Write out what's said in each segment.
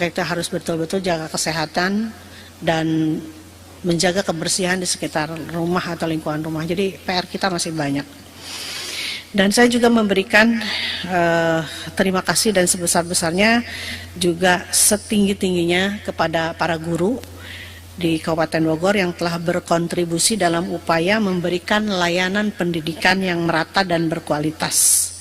maka kita harus betul-betul jaga kesehatan dan menjaga kebersihan di sekitar rumah atau lingkungan rumah. Jadi PR kita masih banyak. Dan saya juga memberikan terima kasih dan sebesar-besarnya juga setinggi-tingginya kepada para guru di Kabupaten Bogor yang telah berkontribusi dalam upaya memberikan layanan pendidikan yang merata dan berkualitas.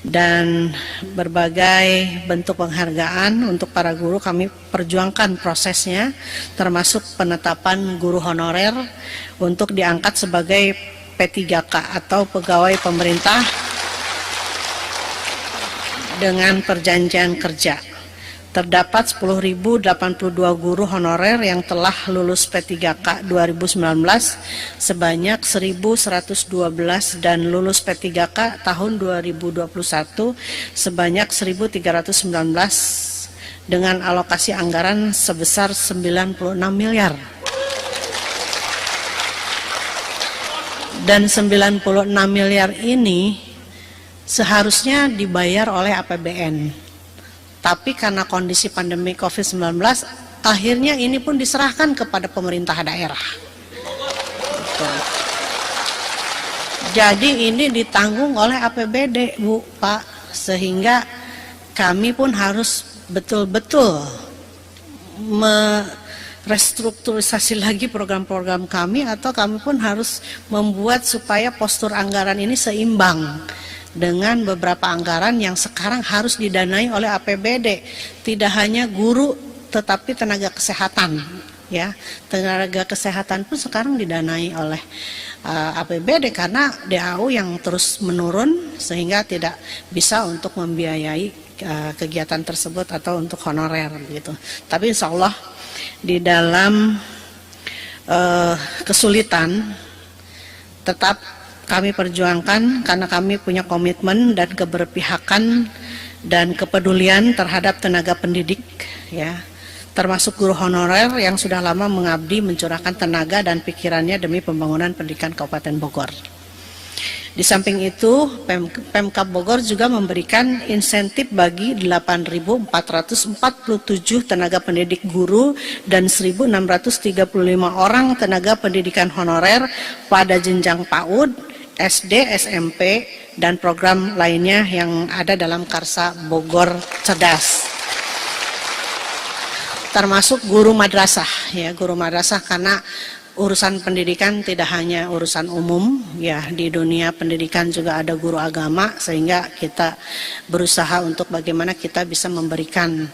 Dan berbagai bentuk penghargaan untuk para guru kami perjuangkan prosesnya, termasuk penetapan guru honorer untuk diangkat sebagai P3K atau pegawai pemerintah dengan perjanjian kerja. Terdapat 10.082 guru honorer yang telah lulus P3K 2019 sebanyak 1.112 dan lulus P3K tahun 2021 sebanyak 1.319 dengan alokasi anggaran sebesar 96 miliar. Dan 96 miliar ini seharusnya dibayar oleh APBN. Tapi karena kondisi pandemi COVID-19, akhirnya ini pun diserahkan kepada pemerintah daerah. Jadi ini ditanggung oleh APBD, Bu, Pak, sehingga kami pun harus betul-betul merestrukturisasi lagi program-program kami, atau kami pun harus membuat supaya postur anggaran ini seimbang dengan beberapa anggaran yang sekarang harus didanai oleh APBD. Tidak hanya guru tetapi tenaga kesehatan, ya. Tenaga kesehatan pun sekarang didanai oleh APBD karena DAU yang terus menurun sehingga tidak bisa untuk membiayai kegiatan tersebut atau untuk honorer gitu. Tapi insya Allah di dalam kesulitan tetap kami perjuangkan karena kami punya komitmen dan keberpihakan dan kepedulian terhadap tenaga pendidik, ya, termasuk guru honorer yang sudah lama mengabdi mencurahkan tenaga dan pikirannya demi pembangunan pendidikan Kabupaten Bogor. Di samping itu, Pemkab Bogor juga memberikan insentif bagi 8.447 tenaga pendidik guru dan 1.635 orang tenaga pendidikan honorer pada jenjang PAUD, SD, SMP, dan program lainnya yang ada dalam Karsa Bogor Cerdas. Termasuk guru madrasah, ya, guru madrasah karena urusan pendidikan tidak hanya urusan umum, ya, di dunia pendidikan juga ada guru agama, sehingga kita berusaha untuk bagaimana kita bisa memberikan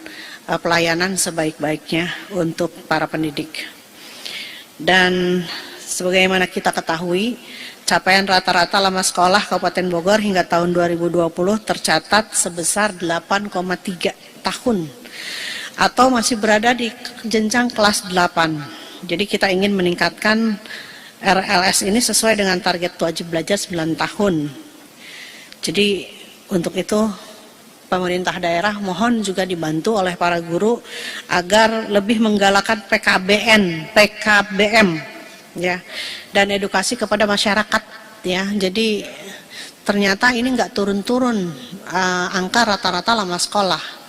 pelayanan sebaik-baiknya untuk para pendidik. Dan sebagaimana kita ketahui, capaian rata-rata lama sekolah Kabupaten Bogor hingga tahun 2020 tercatat sebesar 8,3 tahun atau masih berada di jenjang kelas 8. Jadi kita ingin meningkatkan RLS ini sesuai dengan target wajib belajar 9 tahun. Jadi untuk itu pemerintah daerah mohon juga dibantu oleh para guru agar lebih menggalakkan PKBM, ya, dan edukasi kepada masyarakat, ya. Jadi ternyata ini nggak turun-turun angka rata-rata lama sekolah.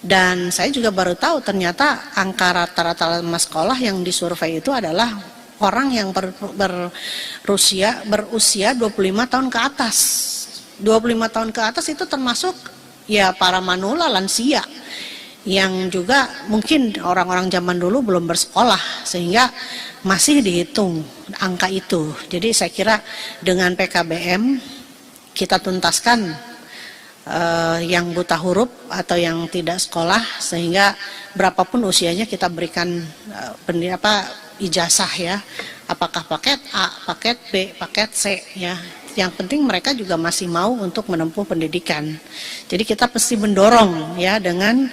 Dan saya juga baru tahu ternyata angka rata-rata lama sekolah yang disurvei itu adalah orang yang berusia 25 tahun ke atas. 25 tahun ke atas itu termasuk ya para manula, lansia, yang juga mungkin orang-orang zaman dulu belum bersekolah, sehingga masih dihitung angka itu. Jadi saya kira dengan PKBM kita tuntaskan yang buta huruf atau yang tidak sekolah, sehingga berapapun usianya kita berikan ijazah, ya, apakah paket A, paket B, paket C, ya. Yang penting mereka juga masih mau untuk menempuh pendidikan. Jadi kita pasti mendorong, ya, dengan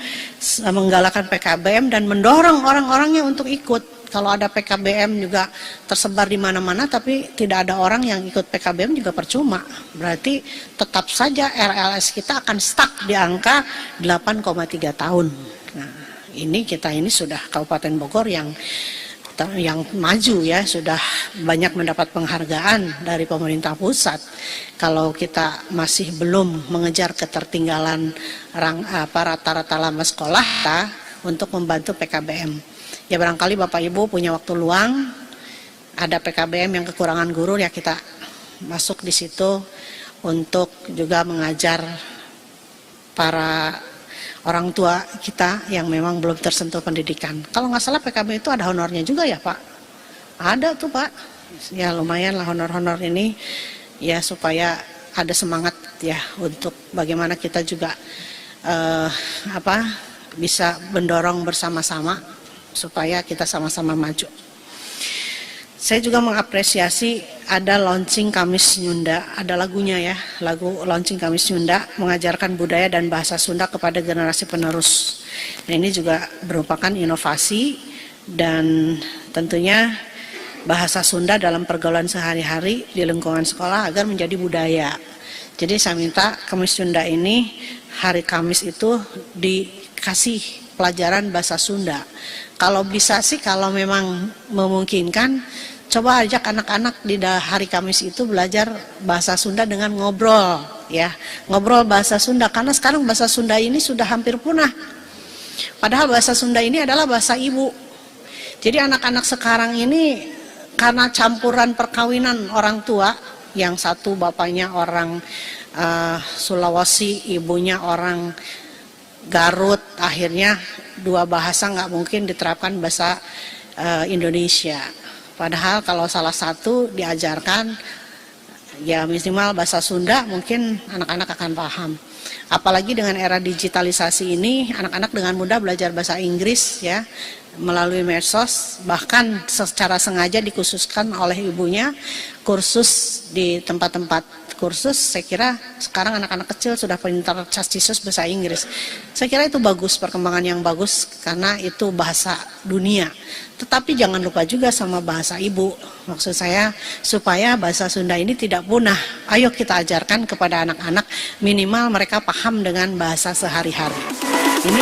menggalakkan PKBM dan mendorong orang-orangnya untuk ikut. Kalau ada PKBM juga tersebar di mana-mana tapi tidak ada orang yang ikut PKBM juga percuma. Berarti tetap saja RLS kita akan stuck di angka 8,3 tahun. Nah, ini sudah Kabupaten Bogor yang maju, ya, sudah banyak mendapat penghargaan dari pemerintah pusat. Kalau kita masih belum mengejar ketertinggalan rata-rata lama sekolah, untuk membantu PKBM. Ya barangkali Bapak Ibu punya waktu luang, ada PKBM yang kekurangan guru, ya kita masuk di situ untuk juga mengajar para orang tua kita yang memang belum tersentuh pendidikan. Kalau nggak salah PKBM itu ada honornya juga ya Pak? Ada tuh Pak. Ya lumayan lah honor-honor ini, ya supaya ada semangat ya untuk bagaimana kita juga bisa mendorong bersama-sama supaya kita sama-sama maju. Saya juga mengapresiasi ada launching Kamis Sunda, ada lagunya ya, lagu launching Kamis Sunda mengajarkan budaya dan bahasa Sunda kepada generasi penerus. Nah, ini juga merupakan inovasi dan tentunya bahasa Sunda dalam pergaulan sehari-hari di lingkungan sekolah agar menjadi budaya. Jadi saya minta Kamis Sunda ini, hari Kamis itu dikasih pelajaran bahasa Sunda. Kalau bisa sih, kalau memang memungkinkan, coba ajak anak-anak di hari Kamis itu belajar bahasa Sunda dengan ngobrol, ya, ngobrol bahasa Sunda. Karena sekarang bahasa Sunda ini sudah hampir punah. Padahal bahasa Sunda ini adalah bahasa ibu. Jadi anak-anak sekarang ini karena campuran perkawinan orang tua, yang satu bapaknya orang Sulawesi, ibunya orang Garut, akhirnya dua bahasa nggak mungkin diterapkan bahasa Indonesia. Padahal kalau salah satu diajarkan, ya minimal bahasa Sunda, mungkin anak-anak akan paham. Apalagi dengan era digitalisasi ini, anak-anak dengan mudah belajar bahasa Inggris ya melalui medsos, bahkan secara sengaja dikhususkan oleh ibunya kursus di tempat-tempat kursus. Saya kira sekarang anak-anak kecil sudah pintar cacisus bahasa Inggris. Saya kira itu bagus, perkembangan yang bagus karena itu bahasa dunia. Tetapi jangan lupa juga sama bahasa ibu. Maksud saya supaya bahasa Sunda ini tidak punah. Ayo kita ajarkan kepada anak-anak, minimal mereka paham dengan bahasa sehari-hari. Ini